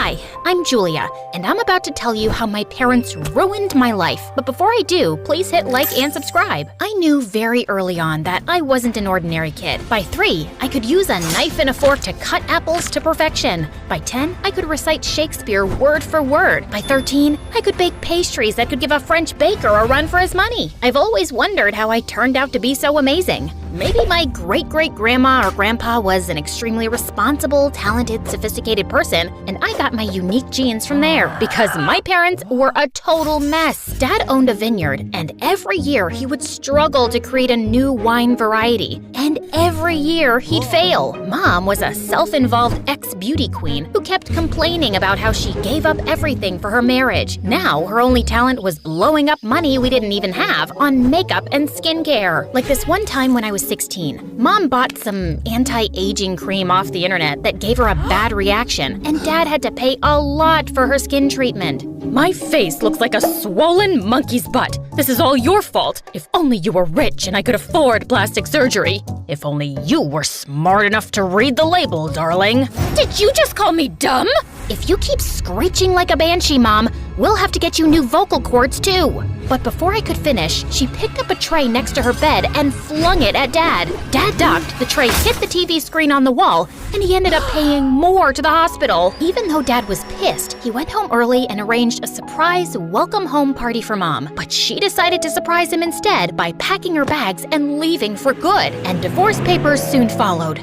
Hi, I'm Julia, and I'm about to tell you how my parents ruined my life. But before I do, please hit like and subscribe. I knew very early on that I wasn't an ordinary kid. By 3, I could use a knife and a fork to cut apples to perfection. By 10, I could recite Shakespeare word for word. By 13, I could bake pastries that could give a French baker a run for his money. I've always wondered how I turned out to be so amazing. Maybe my great-great-grandma or grandpa was an extremely responsible, talented, sophisticated person, and I got my unique genes from there, because my parents were a total mess. Dad owned a vineyard, and every year he would struggle to create a new wine variety, and every year he'd fail. Mom was a self-involved ex-beauty queen who kept complaining about how she gave up everything for her marriage. Now her only talent was blowing up money we didn't even have on makeup and skincare. Like this one time when I was 16. Mom bought some anti-aging cream off the internet that gave her a bad reaction, and Dad had to pay a lot for her skin treatment. My face looks like a swollen monkey's butt. This is all your fault. If only you were rich and I could afford plastic surgery. If only you were smart enough to read the label, darling. Did you just call me dumb? If you keep screeching like a banshee, Mom, we'll have to get you new vocal cords too. But before I could finish, she picked up a tray next to her bed and flung it at Dad. Dad ducked, the tray hit the TV screen on the wall, and he ended up paying more to the hospital. Even though Dad was pissed, he went home early and arranged a surprise welcome home party for Mom. But she decided to surprise him instead by packing her bags and leaving for good. And divorce papers soon followed.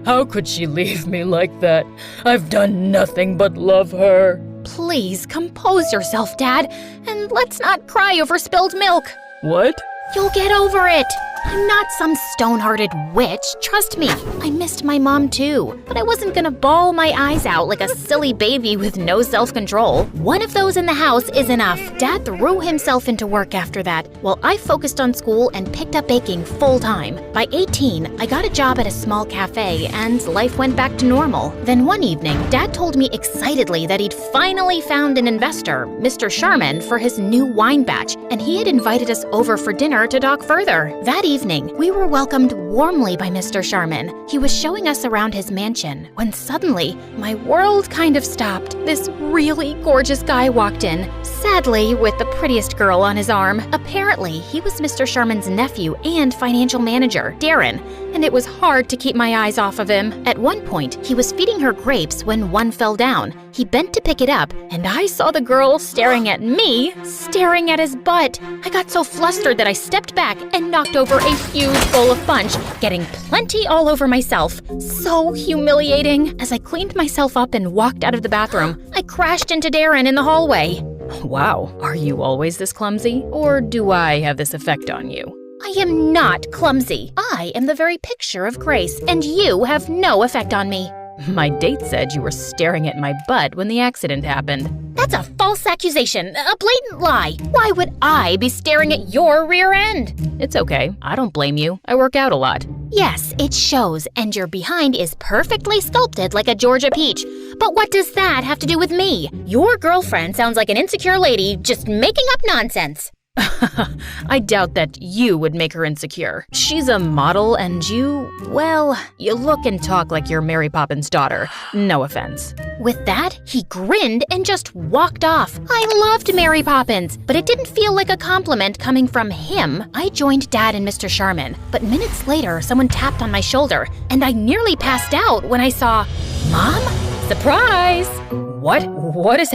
How could she leave me like that? I've done nothing but love her. Please compose yourself, Dad, and let's not cry over spilled milk. What? You'll get over it. I'm not some stone-hearted witch, trust me. I missed my mom too, but I wasn't gonna bawl my eyes out like a silly baby with no self-control. One of those in the house is enough. Dad threw himself into work after that, while I focused on school and picked up baking full-time. By 18, I got a job at a small cafe, and life went back to normal. Then one evening, Dad told me excitedly that he'd finally found an investor, Mr. Sharman, for his new wine batch, and he had invited us over for dinner to talk further. That evening, we were welcomed warmly by Mr. Sharman. He was showing us around his mansion, when suddenly, my world kind of stopped. This really gorgeous guy walked in, sadly with the prettiest girl on his arm. Apparently, he was Mr. Sharman's nephew and financial manager, Darren, and it was hard to keep my eyes off of him. At one point, he was feeding her grapes when one fell down. He bent to pick it up, and I saw the girl staring at me, staring at his butt. I got so flustered that I stepped back and knocked over a huge bowl of punch, getting plenty all over myself. So humiliating. As I cleaned myself up and walked out of the bathroom, I crashed into Darren in the hallway. Wow, are you always this clumsy? Or do I have this effect on you? I am not clumsy. I am the very picture of grace, and you have no effect on me. My date said you were staring at my butt when the accident happened. That's a false accusation, a blatant lie. Why would I be staring at your rear end? It's okay, I don't blame you. I work out a lot. Yes, it shows, and your behind is perfectly sculpted like a Georgia peach. But what does that have to do with me? Your girlfriend sounds like an insecure lady just making up nonsense. I doubt that you would make her insecure. She's a model and you, well, you look and talk like you're Mary Poppins' daughter. No offense. With that, he grinned and just walked off. I loved Mary Poppins, but it didn't feel like a compliment coming from him. I joined Dad and Mr. Sharman, but minutes later, someone tapped on my shoulder, and I nearly passed out when I saw Mom? Surprise! What is